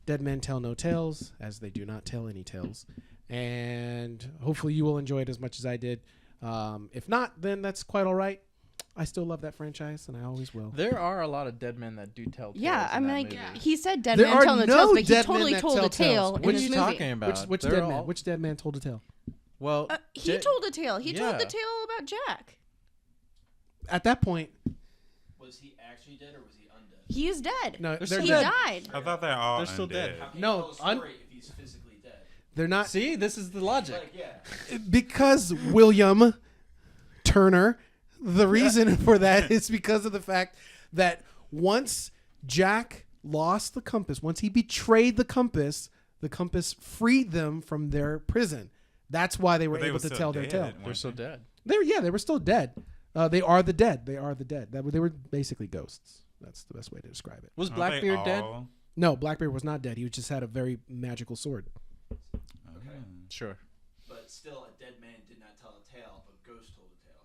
Dead Men Tell No Tales, as they do not tell any tales. and hopefully you will enjoy it as much as I did. If not, then that's quite all right. I still love that franchise, and I always will. There are a lot of dead men that do tell tales. Yeah, I in mean, that like movie. he said, dead There man are telling the no tales, but he dead totally men that told tell a tale tales. in What are this you movie. talking about? Which They're dead all- man? Which dead man told a tale? Well, He told a tale. He told the Yeah. tale about Jack. At that point, Was he actually dead or was he undead? He is dead. no, They're they're He still dead. died. I thought they're all They're still dead. undead. How can No, you tell a story if he's physically dead? They're not See, this is the logic. Like, yeah. because William Turner. The reason for that is because of the fact that once Jack lost the compass, once he betrayed the compass freed them from their prison. That's why they were But they able were to still tell their dead, tale. weren't They're still dead. They were still dead. They are the dead. They are the dead. They were basically ghosts. That's the best way to describe it. Was Aren't they Blackbeard dead? all- No, Blackbeard was not dead. He just had a very magical sword. Okay. Sure. But still, a dead man did not tell a tale, but ghost told a tale.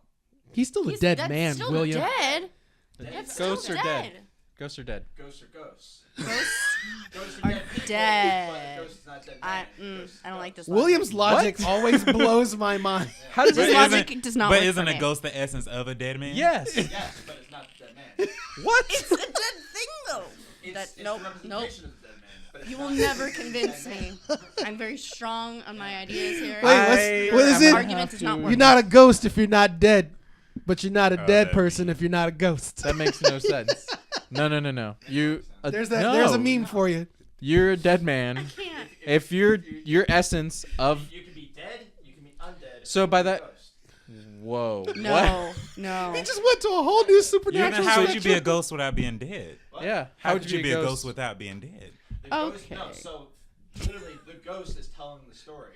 He's still a dead man, still William. Dead. Dead That's is Ghosts still are dead. dead. Ghosts are dead. Ghosts are ghosts. Ghosts Ghosts are dead people, dead. but ghosts is not dead I man. Ghosts is I don't like ghosts. this. William's logic always blows my mind. How does This this But logic isn't- does not But work isn't for a me. ghost the essence of a dead man? Yes. Yes, but it's not the dead man. What? It's a dead thing though. It's Nope, the nope. representation of the dead man. But it's You not will the never dead convince man. me. I'm very strong on my ideas here. Wait, what is Your it? argument is not You're working. not a ghost if you're not dead, but you're not a Oh, dead that person means- if you're not a ghost. That makes no sense. No. You. There's that. No. There's a meme for you. You're a dead man. Can't. If your essence of You can be dead, you can be undead. So you by can be that- ghost. whoa. What? No, no. He just went to a whole new Then supernatural. how would you be spectrum. a ghost without being dead? What? Yeah. How would you be a ghost with? without being dead? The ghost, Okay. no, so literally the ghost is telling the story.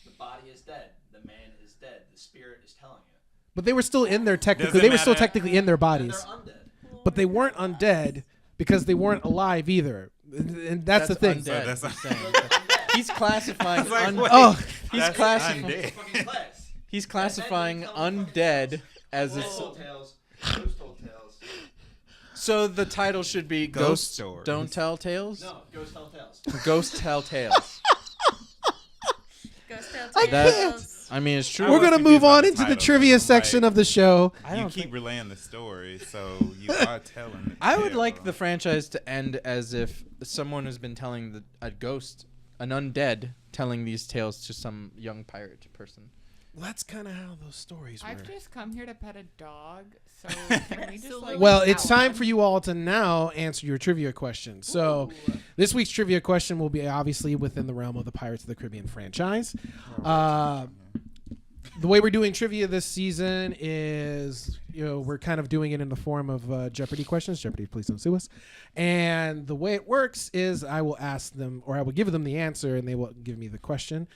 The body is dead. The man is dead. The spirit is telling it. But they were still in there technically. Doesn't They were still matter. technically in their And bodies, they're undead. but they weren't undead because they weren't alive either. And that's the thing. Undead, So that's he's not- saying. They're undead. He's classifying. It's like, un- wait, Oh, he's that's classifying. undead. Fucking class. He's classifying undead as a. Ghost told tales. Ghost told tales. So the title should be Ghost Ghosts Stories. Don't Tell Tales. No, ghost tell tales. Ghosts Tell Tales. Ghost tale I tales. can't. I mean, it's true. I we're was gonna confused move by on the into the title, trivia though. I'm section like, of the show. I You don't keep think- relaying the story, so you are telling. The I would tale. like the franchise to end as if someone has been telling a ghost, an undead, telling these tales to some young pirate person. Well, that's kind of how those stories I've were. just come here to pet a dog, so can we just So like? Well, it's that time one? for you all to now answer your trivia question. So, this week's trivia question will be obviously within the realm of the Pirates of the Caribbean franchise. The way we're doing trivia this season is, we're kind of doing it in the form of Jeopardy questions. Jeopardy, please don't sue us. And the way it works is I will ask them, or I will give them the answer, and they will give me the question.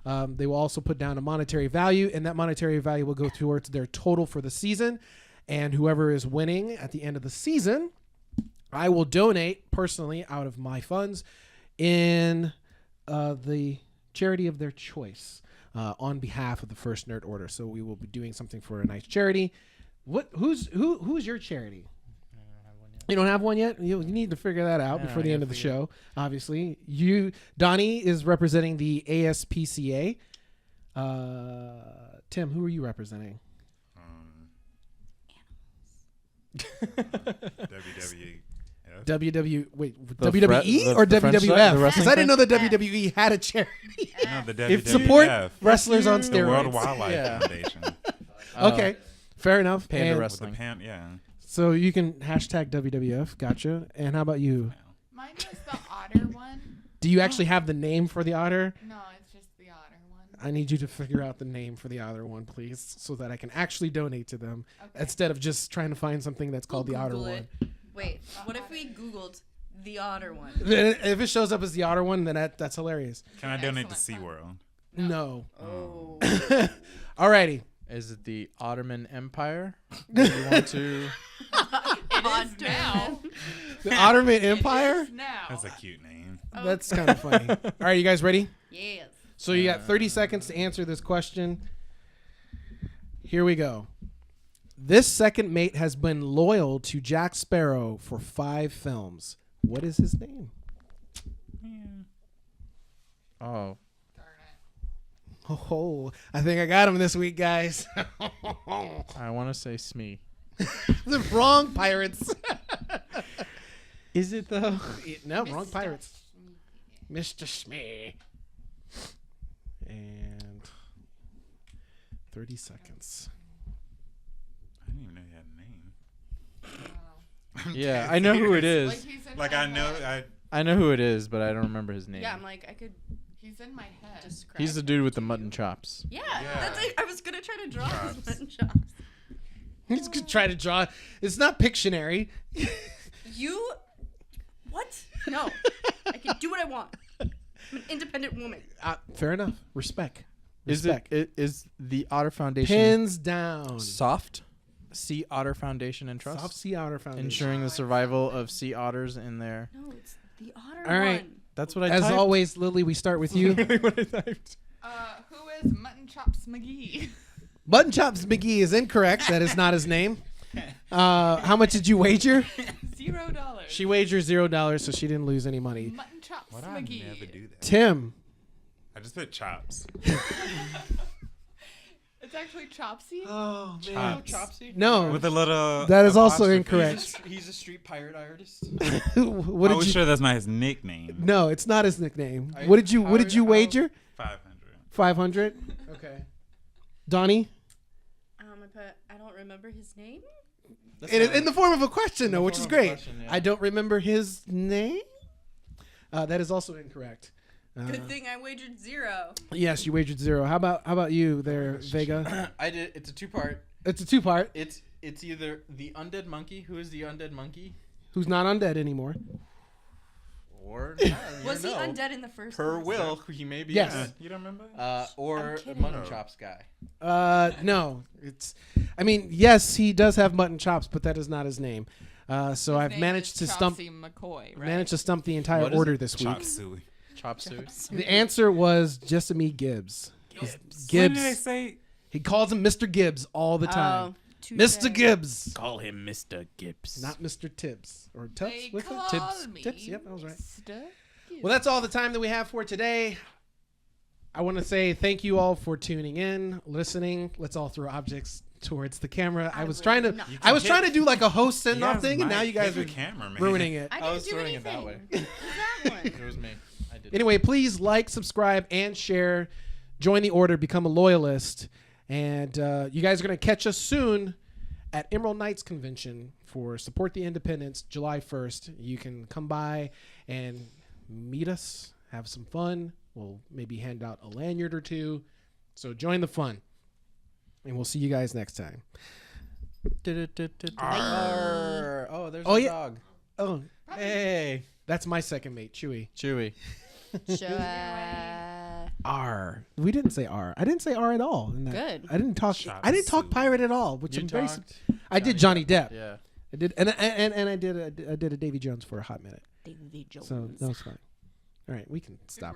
They will also put down a monetary value, and that monetary value will go towards their total for the season. And whoever is winning at the end of the season, I will donate personally out of my funds in the charity of their choice on behalf of the First Nerd Order. So we will be doing something for a nice charity. Who's your charity? You don't have one yet? You need to figure that out Yeah, before the I end gotta of the figure show, obviously. Donnie is representing the ASPCA. Tim, who are you representing? WWE. WWE or the French side, the WWF? wrestling Because I didn't know that French- WWE had a charity. No, the If WWF. Support wrestlers on the World steroids. Wildlife Yeah. Foundation. Okay, fair enough. Panda And wrestling. With the pan, yeah. so you can hashtag WWF. Gotcha. And how about you? Mine was the otter one. Do you actually have the name for the otter? No, it's just the otter one. I need you to figure out the name for the otter one, please, so that I can actually donate to them Okay. instead of just trying to find something that's called the otter Google one. it. Wait, what if we Googled the otter one? Then if it shows up as the otter one, then that's hilarious. Can I donate to Excellent SeaWorld? No. Oh. Alrighty. Is it the Ottoman Empire? Do you want to? It is now. The Ottoman It Empire? is now. That's a cute name. That's kind of funny. All right, you guys ready? Yes. So you got 30 seconds to answer this question. Here we go. This second mate has been loyal to Jack Sparrow for 5 films. What is his name? Oh, Darn it. Oh, I think I got him this week, guys. I want to say Smee. The wrong pirates. Is it though? No, wrong pirates. Mr. Smee. And 30 seconds. I didn't even know you had a name. Wow. Yeah, I know who it is. Like he's in Like my I know, head. I know who it is, but I don't remember his name. Yeah, I'm like, I could He's in my head. describe. He's the dude with the mutton chops. Yeah, Yeah. that's it. I was gonna try to draw his Chops. mutton chops. He's gonna try to draw. It's not Pictionary. You, what? No, I can do what I want. I'm an independent woman. Fair enough. Respect. Is Respect. is the Otter Foundation Pins down. soft? Sea Otter Foundation and Trust, Soft Sea Otter Foundation. ensuring the survival of sea otters in there. No, it's the otter All right. one. That's what I As typed. always, Lily, we start with you. What I typed. Who is Mutton Chops McGee? Mutton Chops McGee is incorrect. That is not his name. How much did you wager? $0. She wagered $0, so she didn't lose any money. Mutton Chops Why do I McGee. never do that? Tim. I just put chops. It's actually Chopsy. Oh Chops. Chopsy? No, With a little. that is also apostrophe. incorrect. He's a street pirate artist. What I did was you? sure that's not his nickname. No, it's not his nickname. I- What did you? how- What did you how- wager? 500. 500. Okay. Donnie. I don't remember his name. In the form of a question, though, which is form of a great. question, yeah. I don't remember his name. That is also incorrect. Good thing I wagered 0. Yes, you wagered 0. How about you there, Vega? I did. It's a two-part. It's a 2-part. It's either the undead monkey. Who is the undead monkey? Who's not undead anymore? Or Was he undead in the first Per place? will, he may be. Yes. You don't remember? Or I'm the kidding. mutton chops guy. No. I mean, yes, he does have mutton chops, but that is not his name. So His I've name managed to is stump. Chopsy McCoy, right? Managed to stump the entire What is order it? this week. Chop suey. Chop suey. The answer was Jessamy Gibbs. When did they Gibbs. say? He calls him Mr. Gibbs all the time. touche. Mr. Gibbs, Call him Mr. Gibbs. not Mr. Tibbs or Tubbs. They What's call it? Tibbs. me Tibbs. Yep, that was right. Mr. Well, that's all the time that we have for today. I want to say thank you all for tuning in, listening. Let's all throw objects towards the camera. I was trying to do like a host send off thing, and now you guys are camera, man. ruining it. I I didn't was do throwing anything. it that way. It was that one. It was me. I did. Anyway, please like, subscribe, and share. Join the order, become a loyalist, and you guys are going to catch us soon at Emerald Knights Convention for Support the Independence, July 1st. You can come by and meet us, have some fun. We'll maybe hand out a lanyard or two. So join the fun. And we'll see you guys next time. Arr. Oh, there's Oh, a yeah. dog. Oh, Hey, that's my second mate, Chewy. Chewy. R. We didn't say R. I didn't say R at all. in that. Good. I didn't talk. Chop I didn't talk suey. pirate at all, which You I'm very. talked I did Johnny Depp. Yeah. I did, and I did a Davy Jones for a hot minute. Davy Jones. So that was fine. All right, we can stop.